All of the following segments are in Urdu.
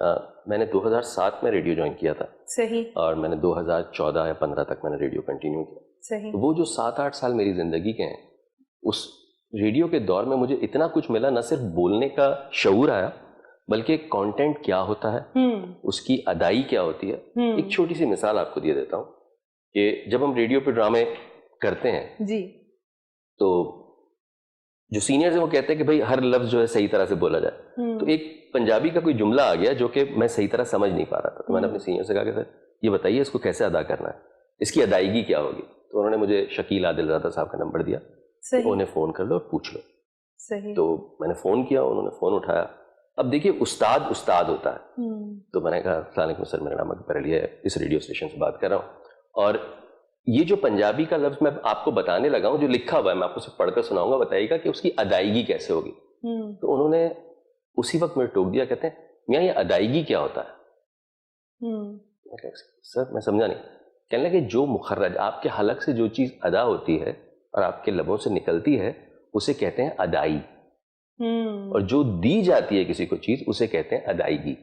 میں نے 2007 میں ریڈیو جوائن کیا تھا. صحیح. اور میں نے 2014 یا 15 تک میں نے ریڈیو کنٹینیو کیا. صحیح. وہ جو 7-8 سال میری زندگی کے ہیں, اس ریڈیو کے دور میں مجھے اتنا کچھ ملا, نہ صرف بولنے کا شعور آیا بلکہ کانٹینٹ کیا ہوتا ہے, اس کی ادائی کیا ہوتی ہے. ایک چھوٹی سی مثال آپ کو دے دیتا ہوں کہ جب ہم ریڈیو پہ ڈرامے کرتے ہیں جی, تو جو سینئرز ہیں وہ کہتے ہیں کہ بھائی ہر لفظ جو ہے صحیح طرح سے بولا جائے. تو ایک پنجابی کا کوئی جملہ آ گیا جو کہ میں صحیح طرح سمجھ نہیں پا رہا تھا, تو میں نے اپنے سینئر سے کہا کہ سر یہ بتائیے اس کو کیسے ادا کرنا ہے, اس کی ادائیگی کیا ہوگی. تو انہوں نے مجھے شکیل عادل رضا صاحب کا نمبر دیا, انہیں فون کر لو اور پوچھ لو. صحیح. تو میں نے فون کیا, انہوں نے فون اٹھایا. اب دیکھیے استاد ہوتا ہے. تو میں نے کہا السلام علیکم سر, میرا نام اکبر علی ہے, اس ریڈیو اسٹیشن سے بات کر رہا ہوں, اور یہ جو پنجابی کا لفظ میں آپ کو بتانے لگا ہوں جو لکھا ہوا ہے میں آپ کو صرف پڑھ کر سناؤں گا, بتائیے گا کہ اس کی ادائیگی کیسے ہوگی. تو انہوں نے اسی وقت مجھے ٹوک دیا, کہتے ہیں میاں یہ ادائیگی کیا ہوتا ہے. سر میں سمجھا نہیں. کہنے لگے جو مخرج آپ کے حلق سے جو چیز ادا ہوتی ہے اور آپ کے لبوں سے نکلتی ہے اسے کہتے ہیں ادائی, اور جو دی جاتی ہے کسی کو چیز اسے کہتے ہیں ادائیگی.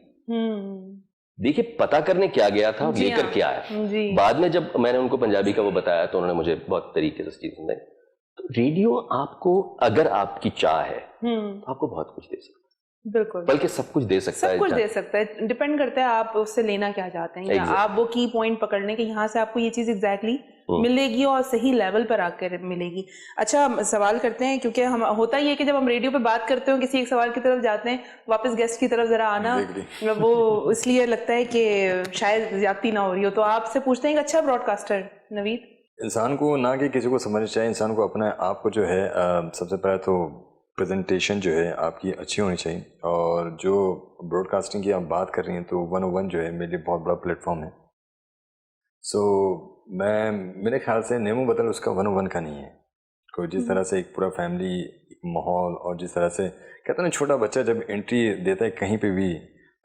دیکھیے پتا کرنے کیا گیا تھا اور لے کر کیا آیا. بعد میں جب میں نے ان کو پنجابی کا وہ بتایا تو انہوں نے مجھے بہت طریقے سے چیز سمجھائی. تو ریڈیو آپ کو اگر آپ کی چاہ ہے تو آپ کو بہت کچھ دے سکتا ہے, بالکل, بلکہ سب کچھ دے سکتا ہے. سب کچھ دے سکتا ہے, ڈپینڈ کرتا ہے آپ اس سے لینا کیا چاہتے ہیں, یا آپ وہ کی پوائنٹ پکڑنے کے یہاں سے آپ کو یہ چیز ایگزیکٹلی ملے گی اور صحیح لیول پر آ کر ملے گی. اچھا سوال کرتے ہیں, کیونکہ ہم ہوتا ہی ہے کہ جب ہم ریڈیو پہ بات کرتے ہوں کسی ایک سوال کی طرف جاتے ہیں, واپس گیسٹ کی طرف ذرا آنا وہ اس لیے لگتا ہے کہ شاید زیادتی نہ ہو رہی ہو. تو آپ سے پوچھتے ہیں کہ اچھا براڈ کاسٹر نوید, انسان کو نہ کہ کسی کو سمجھنا چاہیے, انسان کو اپنے آپ کو جو ہے سب سے پہلے تو پریزنٹیشن جو ہے آپ کی اچھی ہونی چاہیے. اور جو براڈ کاسٹنگ کی آپ بات کر رہی ہیں تو 101 جو ہے میرے لیے بہت بڑا پلیٹ فارم ہے. سو میں میرے خیال سے نیمو بتل اس کا 101 کا نہیں ہے. کوئی جس طرح سے ایک پورا فیملی ایک ماحول, اور جس طرح سے کہتے ہیں نا چھوٹا بچہ جب انٹری دیتا ہے کہیں پہ بھی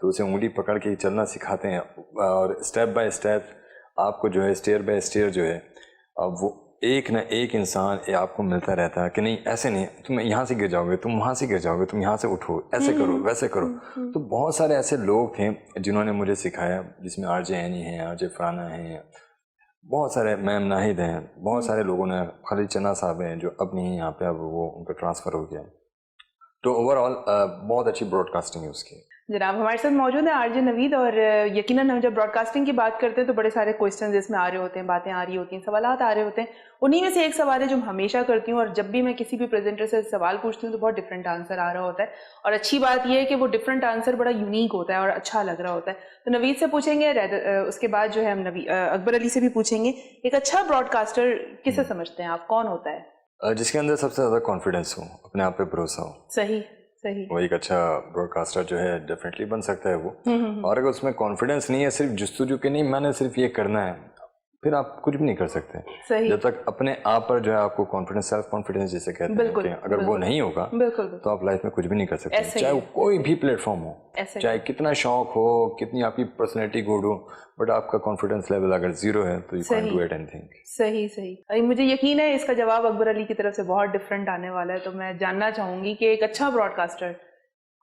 تو اسے انگلی پکڑ کے چلنا سکھاتے ہیں, اور اسٹیپ بائی اسٹیپ آپ کو جو ہے اسٹیئر بائی اسٹیئر جو ہے اب وہ ایک نہ ایک انسان آپ کو ملتا رہتا ہے کہ نہیں ایسے نہیں, تم یہاں سے گر جاؤ گے, تم وہاں سے گر جاؤ گے, تم یہاں سے اٹھو, ایسے کرو ویسے کرو. تو بہت سارے ایسے لوگ تھے جنہوں نے مجھے سکھایا, جس میں آر جے اینی ہیں, آر جے فرانہ ہیں, بہت سارے میم ناہید ہیں, بہت سارے لوگوں نے, خالد چنا صاحب ہیں جو اب نہیں یہاں پہ, اب وہ ان کا ٹرانسفر ہو گیا. تو اوور آل بہت اچھی براڈ کاسٹنگ ہے اس کی. جناب ہمارے ساتھ موجود ہیں آر جے نوید, اور یقیناً ہم جب براڈ کاسٹنگ کی بات کرتے ہیں تو بڑے سارے کویشچنز اس میں آ رہے ہوتے ہیں, باتیں آ رہی ہوتی ہیں, سوالات آ رہے ہوتے ہیں. انہیں میں سے ایک سوال ہے جو میں ہمیشہ کرتی ہوں, اور جب بھی میں کسی بھی پریزنٹر سے سوال پوچھتی ہوں تو بہت ڈفرینٹ آنسر آ رہا ہوتا ہے, اور اچھی بات یہ ہے کہ وہ ڈفرینٹ آنسر بڑا یونیک ہوتا ہے اور اچھا لگ رہا ہوتا ہے. تو نوید سے پوچھیں گے, اس کے بعد جو ہے ہم اکبر علی سے بھی پوچھیں گے, ایک اچھا براڈ کاسٹر کسے سمجھتے ہیں آپ, کون ہوتا ہے؟ جس کے اندر سب سے زیادہ کانفیڈنس ہو, اپنے آپ پہ بھروسہ ہو. صحیح صحیح. وہ ایک اچھا براڈ کاسٹر جو ہے ڈیفینیٹلی بن سکتا ہے وہ. اور اگر اس میں کانفیڈنس نہیں ہے, صرف جستجو کہ نہیں میں نے صرف یہ کرنا ہے, پھر آپ کچھ بھی نہیں کر سکتے. جب تک اپنے آپ پر جو ہے آپ کو کانفیڈنس, سیلف کانفیڈنس جسے کہتے ہیں, کہ اگر وہ نہیں ہوگا تو آپ لائف میں کچھ بھی نہیں کر سکتے, چاہے وہ کوئی بھی پلیٹ فارم ہو, چاہے کتنا شوق ہو, کتنی آپ کی پرسنالٹی گڈ ہو, بٹ آپ کا کانفیڈنس لیول اگر زیرو ہے تو you can't do it any thing. صحیح صحیح. مجھے یقین ہے اس کا جواب اکبر علی کی طرف سے بہت ڈفرینٹ آنے والا ہے, تو میں جاننا چاہوں گی کہ ایک اچھا براڈ کاسٹر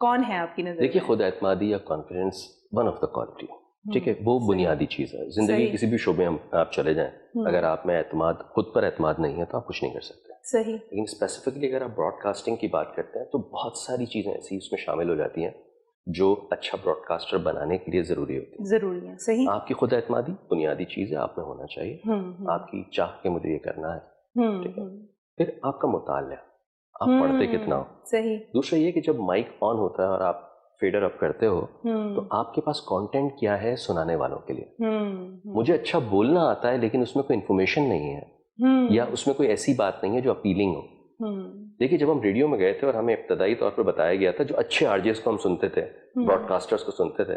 کون ہے آپ کی نظر؟ دیکھیے خود اعتمادی یا confidence one of the quality, ٹھیک ہے, وہ بنیادی چیز ہے. زندگی کسی بھی شعبے میں آپ چلے جائیں, اگر آپ میں اعتماد, خود پر اعتماد نہیں ہے تو آپ کچھ نہیں کر سکتے. صحیح. لیکن اسپیسیفکلی اگر آپ براڈ کاسٹنگ کی بات کرتے ہیں تو بہت ساری چیزیں ایسی اس میں شامل ہو جاتی ہیں جو اچھا براڈ کاسٹر بنانے کے لیے ضروری ہوتی ہے. ضروری ہے. صحیح. آپ کی خود اعتمادی بنیادی چیز ہے, آپ میں ہونا چاہیے. آپ کی چاہ کہ مجھے یہ کرنا ہے, ٹھیک ہے. پھر آپ کا مطالعہ, آپ پڑھتے کتنا ہو. صحیح. دوسرا یہ کہ جب مائک آن ہوتا ہے اور آپ فیڈر اپ کرتے ہو تو آپ کے پاس کانٹینٹ کیا ہے سنانے والوں کے لیے. مجھے اچھا بولنا آتا ہے لیکن اس میں کوئی انفارمیشن نہیں ہے, یا اس میں کوئی ایسی بات نہیں ہے جو اپیلنگ ہو. دیکھیے جب ہم ریڈیو میں گئے تھے اور ہمیں ابتدائی طور پر بتایا گیا تھا, جو اچھے آر جیز کو ہم سنتے تھے, براڈ کاسٹرز کو سنتے تھے,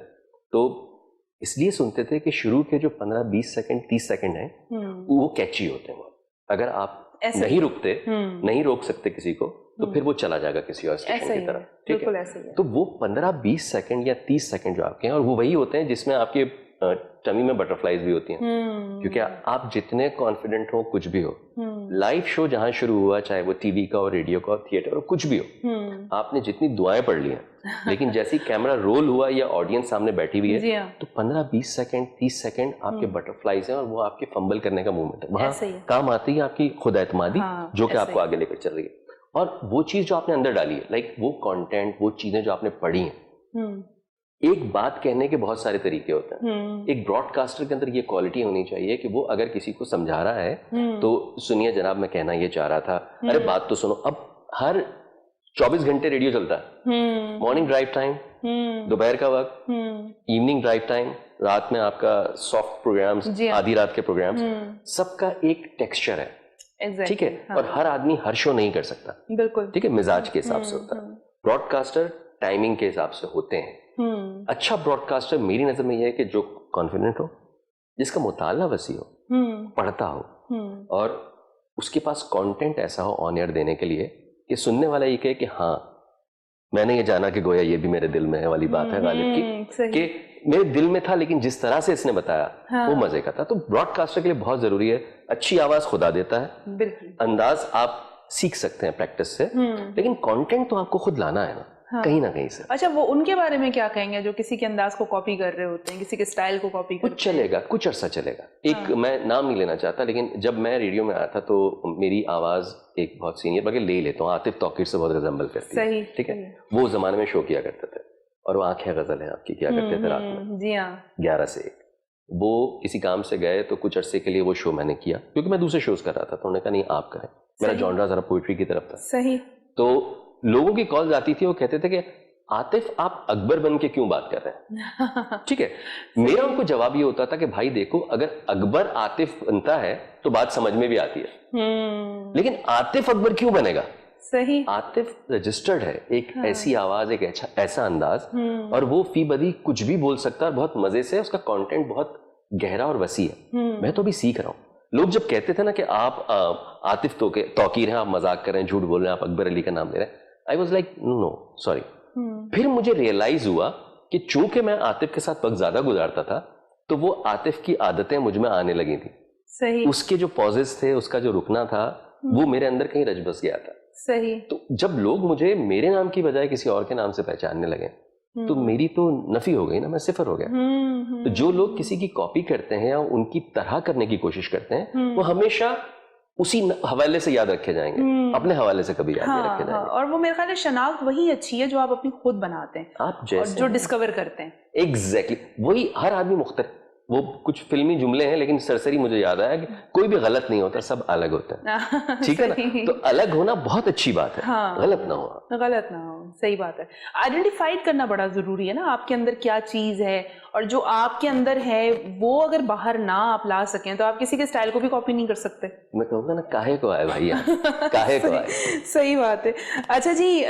تو اس لیے سنتے تھے کہ شروع کے جو 15-20 سیکنڈ 30 سیکنڈ ہیں وہ کیچی ہوتے ہیں. اگر آپ نہیں رکتے, نہیں روک سکتے کسی کو, تو پھر وہ چلا جائے گا کسی اور اسٹیشن کی طرف, ٹھیک ہے. تو وہ 15-20 سیکنڈ یا 30 سیکنڈ جو آپ کے ہیں, اور وہ وہی ہوتے ہیں جس میں آپ کے ٹمی میں بٹرفلائز بھی ہوتی ہیں, کیونکہ آپ جتنے کانفیڈنٹ ہو کچھ بھی ہو, لائیو شو جہاں شروع ہوا, چاہے وہ ٹی وی کا اور ریڈیو کا اور تھیٹر اور کچھ بھی ہو, آپ نے جتنی دعائیں پڑھ لی ہیں, لیکن جیسے ہی کیمرہ رول ہوا یا آڈینس سامنے بیٹھی ہوئی ہے, تو 15-20 سیکنڈ 30 سیکنڈ آپ کے بٹر فلائز ہیں, اور وہ آپ کے فمبل کرنے کا موومنٹ ہے. وہاں کام آتی ہے آپ کی خود اعتمادی, جو کہ آپ کو آگے لے کر چل رہی ہے. اور وہ چیز جو آپ نے اندر ڈالی ہے, لائک وہ کانٹینٹ, وہ چیزیں جو آپ نے پڑھی ہیں. ایک بات کہنے کے بہت سارے طریقے ہوتے ہیں. ایک براڈ کاسٹر کے اندر یہ کوالٹی ہونی چاہیے کہ وہ اگر کسی کو سمجھا رہا ہے تو سنیے جناب, میں کہنا یہ چاہ رہا تھا, ارے بات تو سنو. اب ہر 24 گھنٹے ریڈیو چلتا ہے, مارننگ ڈرائیو ٹائم, دوپہر کا وقت, ایوننگ ڈرائیو ٹائم, رات میں آپ کا سافٹ پروگرامز, آدھی رات کے پروگرامز, سب کا ایک ٹیکسچر ہے. ٹھیک ہے, اور ہر آدمی ہر شو نہیں کر سکتا. بالکل ٹھیک ہے, مزاج کے حساب سے ہوتا ہے. براڈ کاسٹر ٹائمنگ کے حساب سے ہوتے ہیں. اچھا براڈ کاسٹر میری نظر میں یہ ہے کہ جو کانفیڈنٹ ہو, جس کا مطالعہ وسیع ہو, پڑھتا ہو, اور اس کے پاس کانٹینٹ ایسا ہو آن ایئر دینے کے لیے کہ سننے والا یہ کہے کہ ہاں میں نے یہ جانا کہ گویا یہ بھی میرے دل میں ہے والی بات ہے غالب کی, کہ میرے دل میں تھا لیکن جس طرح سے اس نے بتایا وہ مزے کا تھا. تو براڈ کاسٹر کے لیے بہت ضروری ہے, اچھی آواز خدا دیتا ہے, انداز آپ سیکھ سکتے ہیں پریکٹس سے, لیکن کانٹینٹ تو آپ کو خود لانا ہے نا کہیں نہ کہیں سے. اچھا, وہ ان کے بارے میں کیا کہیں گے جو کسی کے انداز کو کاپی کر رہے ہوتے ہیں, کسی کے سٹائل کو کاپی کرتے ہیں؟ کچھ چلے گا, کچھ عرصہ چلے گا. ایک میں نام نہیں لینا چاہتا, لیکن جب میں ریڈیو میں آیا تھا تو میری آواز ایک بہت سینئر, بلکہ لے لیتا ہوں, عاطف توقیر سے بہت ریزمبل کرتی ہے. ٹھیک ہے, وہ زمانے میں شو کیا کرتے تھے, اور وہ آنکھیں غزل ہیں آپ کی کیا کرتے تھے رات میں. جی ہاں, 11 سے 1. وہ کسی کام سے گئے تو کچھ عرصے کے لیے وہ شو میں نے کیا, کیونکہ میں دوسرے شوز کر رہا تھا, تو انہوں نے کہا نہیں آپ کریں. میرا جانرا ذرا پوئٹری کی طرف تھا. صحیح. تو لوگوں کی کالز آتی تھی, وہ کہتے تھے کہ عاطف آپ اکبر بن کے کیوں بات کر رہے ہیں. ٹھیک ہے, میرا ان کو جواب یہ ہوتا تھا کہ بھائی دیکھو, اگر اکبر عاطف بنتا ہے تو بات سمجھ میں بھی آتی ہے, لیکن عاطف اکبر کیوں بنے گا. صحیح. عاطف رجسٹرڈ ہے, ایک ایسی آواز, ایک ایسا انداز, اور وہ فی بدی کچھ بھی بول سکتا ہے, بہت مزے سے, اس کا کانٹینٹ بہت گہرا اور وسیع ہے. میں تو ابھی سیکھ رہا ہوں. لوگ جب کہتے تھے نا کہ آپ عاطف توقیر ہیں, آپ مذاق کر رہے ہیں, جھوٹ بول رہے ہیں, آپ اکبر علی کا نام لے رہے ہیں, I was like no sorry. پھر مجھے ریئلائز ہوا کہ چونکہ میں عاطف کے ساتھ وقت زیادہ گزارتا تھا, تو وہ عاطف کی عادتیں مجھ میں آنے لگی تھیں. صحیح. اس کے جو پوزز تھے, اس کا جو رکنا تھا, وہ میرے اندر کہیں رچ بس گیا تھا. صحیح. تو جب لوگ مجھے میرے نام کی بجائے کسی اور کے نام سے پہچاننے لگے, تو میری تو نفی ہو گئی نا, میں صفر ہو گیا. تو جو لوگ کسی کی کاپی کرتے ہیں یا ان کی طرح کرنے کی کوشش کرتے ہیں, وہ ہمیشہ اسی حوالے سے یاد رکھے جائیں گے, اپنے حوالے سے کبھی یاد نہیں رکھے جائیں گے. اور وہ میرے خیال ہے شناخت وہی اچھی ہے جو آپ اپنی خود بناتے ہیں, آپ جیسے جو ڈسکور کرتے ہیں. ایگزیکٹلی وہی, ہر آدمی مختلف. وہ کچھ فلمی جملے ہیں, لیکن سرسری مجھے یاد آیا کہ کوئی بھی غلط نہیں ہوتا, سب الگ ہوتا ہے. ٹھیک ہے نا, تو الگ ہونا بہت اچھی بات ہے, غلط نہ ہو. غلط نہ ہو, صحیح بات ہے. آئیڈینٹیفائڈ کرنا بڑا ضروری ہے نا, آپ کے اندر کیا چیز ہے, اور جو آپ کے اندر ہے وہ اگر باہر نہ آپ لا سکیں تو آپ کسی کے اسٹائل کو بھی کاپی نہیں کر سکتے. میں کہوں گا نا, کاہے کو آئے بھائی, کاہے کو آئے. صحیح بات ہے. اچھا جی,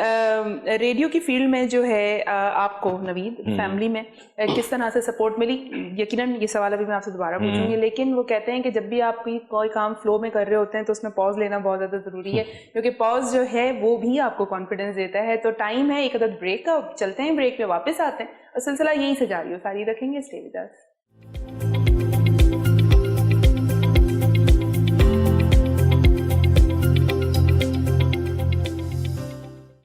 ریڈیو کی فیلڈ میں جو ہے آپ کو نوید, فیملی میں کس طرح سے سپورٹ ملی؟ یقیناً یہ سوال ابھی میں آپ سے دوبارہ پوچھوں گی, لیکن وہ کہتے ہیں کہ جب بھی آپ کوئی کام فلو میں کر رہے ہوتے ہیں تو اس میں پاز لینا بہت زیادہ ضروری ہے, کیونکہ پاز جو ہے وہ بھی آپ کو کانفیڈنس دیتا ہے. تو ٹائم ہے ایک عدد بریک کا, چلتے ہیں بریک پہ, واپس آتے ہیں, اور سلسلہ یہیں سے جاری ہو ساری رکھیں گے. Stay with us.